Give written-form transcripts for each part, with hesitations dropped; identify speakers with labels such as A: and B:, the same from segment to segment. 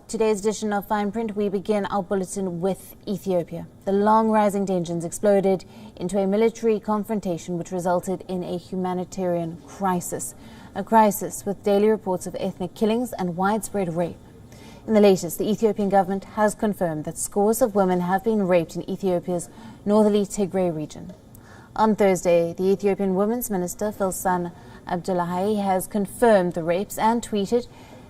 A: Today's edition of Fine Print, we begin our bulletin with Ethiopia. The long-rising tensions exploded into a military confrontation which resulted in a humanitarian crisis. A crisis with daily reports of ethnic killings and widespread rape. In the latest, the Ethiopian government has confirmed that scores of women have been raped in Ethiopia's northerly Tigray region. On Thursday, the Ethiopian Women's Minister, Filsan Abdullahi, has confirmed the rapes and tweeted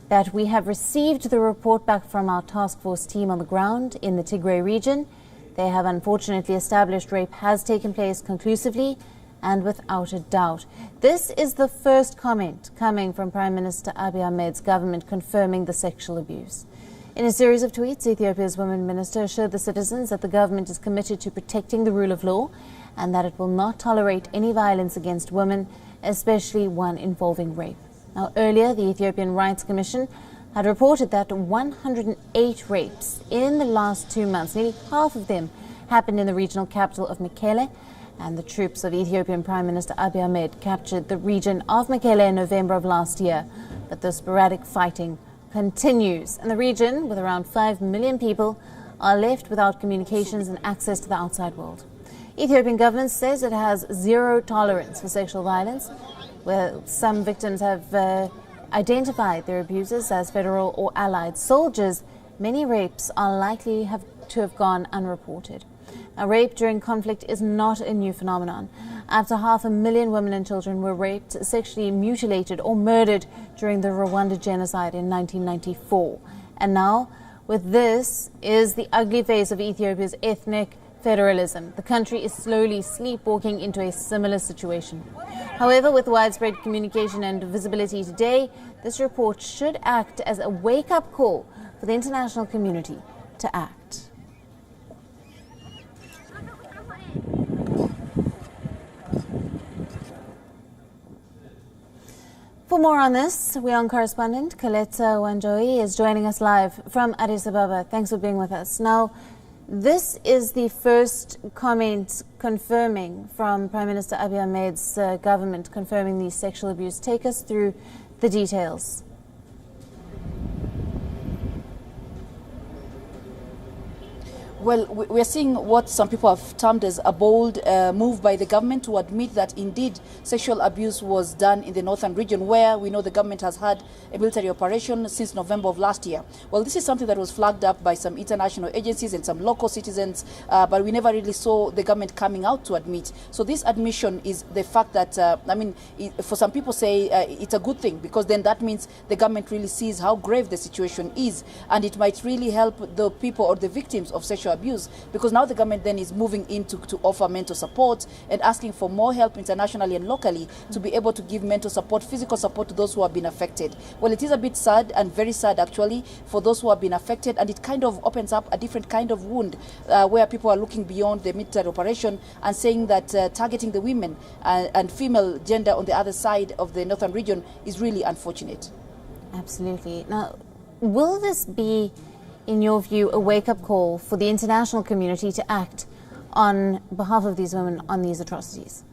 A: that we have received the report back from our task force team on the ground in the Tigray region. They have unfortunately established rape has taken place conclusively and without a doubt. This is the first comment coming from Prime Minister Abiy Ahmed's government confirming the sexual abuse. In a series of tweets, Ethiopia's Women Minister assured the citizens that the government is committed to protecting the rule of law and that it will not tolerate any violence against women, especially one involving rape. Now, earlier, the Ethiopian Rights Commission had reported that 108 rapes in the last 2 months, nearly half of them happened in the regional capital of Mekelle, and the troops of Ethiopian Prime Minister Abiy Ahmed captured the region of Mekelle in November of last year. But the sporadic fighting continues, and the region, with around 5 million people, are left without communications and access to the outside world. Ethiopian government says it has zero tolerance for sexual violence, where some victims have identified their abusers as federal or allied soldiers. Many rapes are likely to have gone unreported. Now, rape during conflict is not a new phenomenon. After 500,000 women and children were raped, sexually mutilated or murdered during the Rwanda genocide in 1994. And now, with this, is the ugly face of Ethiopia's ethnic federalism. The country is slowly sleepwalking into a similar situation. However, with widespread communication and visibility today, this report should act as a wake-up call for the international community to act. For more on this, WION correspondent Coletta Wanjohi is joining us live from Addis Ababa. Thanks for being with us. Now, this is the first comment confirming from Prime Minister Abiy Ahmed's government confirming the sexual abuse. Take us through the details.
B: Well, we're seeing what some people have termed as a bold move by the government to admit that indeed sexual abuse was done in the northern region, where we know the government has had a military operation since November of last year. Well, this is something that was flagged up by some international agencies and some local citizens, but we never really saw the government coming out to admit. So this admission is the fact that, for some people say it's a good thing, because then that means the government really sees how grave the situation is, and it might really help the people or the victims of sexual abuse, because now the government then is moving in to offer mental support and asking for more help internationally and locally to be able to give mental support, physical support to those who have been affected. Well, it is a bit sad, and very sad actually, for those who have been affected, and it kind of opens up a different kind of wound where people are looking beyond the military operation and saying that targeting the women and female gender on the other side of the northern region is really unfortunate.
A: Absolutely. Now, will this be, in your view, a wake-up call for the international community to act on behalf of these women on these atrocities?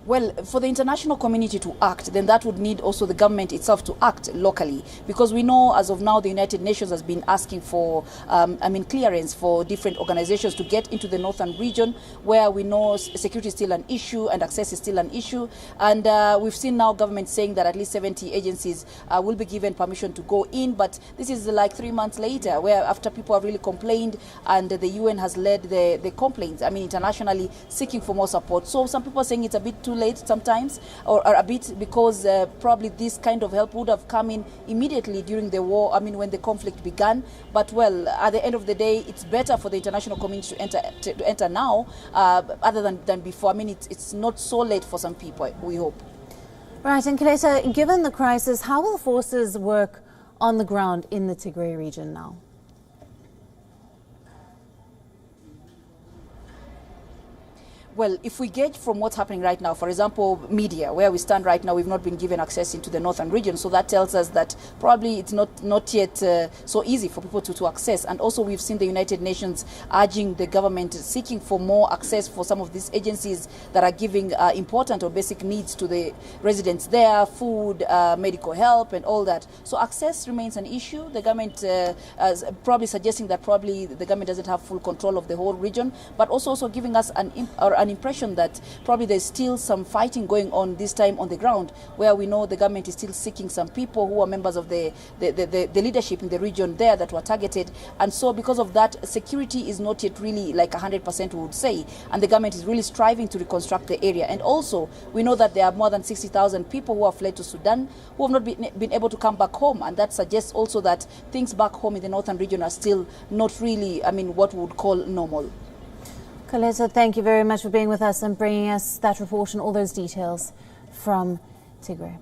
B: Well, for the international community to act, then that would need also the government itself to act locally, because we know as of now the United Nations has been asking for clearance for different organizations to get into the northern region, where we know security is still an issue and access is still an issue. And we've seen now government saying that at least 70 agencies will be given permission to go in, but this is like 3 months later, where after people have really complained and the UN has led the complaints, internationally seeking for more support. So some people are saying it's a bit too late sometimes, or a bit, because probably this kind of help would have come in immediately during the war, when the conflict began. But well, at the end of the day, it's better for the international community to enter now other than before. It's not so late for some people, we hope.
A: Right, and Coletta, given the crisis, how will forces work on the ground in the Tigray region now?
B: Well, if we gauge from what's happening right now, for example, media, where we stand right now, we've not been given access into the northern region. So that tells us that probably it's not yet so easy for people to access. And also we've seen the United Nations urging the government, seeking for more access for some of these agencies that are giving important or basic needs to the residents there, food, medical help and all that. So access remains an issue. The government is probably suggesting that probably the government doesn't have full control of the whole region, but also giving us an impression that probably there's still some fighting going on this time on the ground, where we know the government is still seeking some people who are members of the leadership in the region there that were targeted. And so because of that, security is not yet really like 100%, we would say, and the government is really striving to reconstruct the area. And also we know that there are more than 60,000 people who have fled to Sudan who have not been able to come back home, and that suggests also that things back home in the northern region are still not really, what we would call normal.
A: Koleta, thank you very much for being with us and bringing us that report and all those details from Tigray.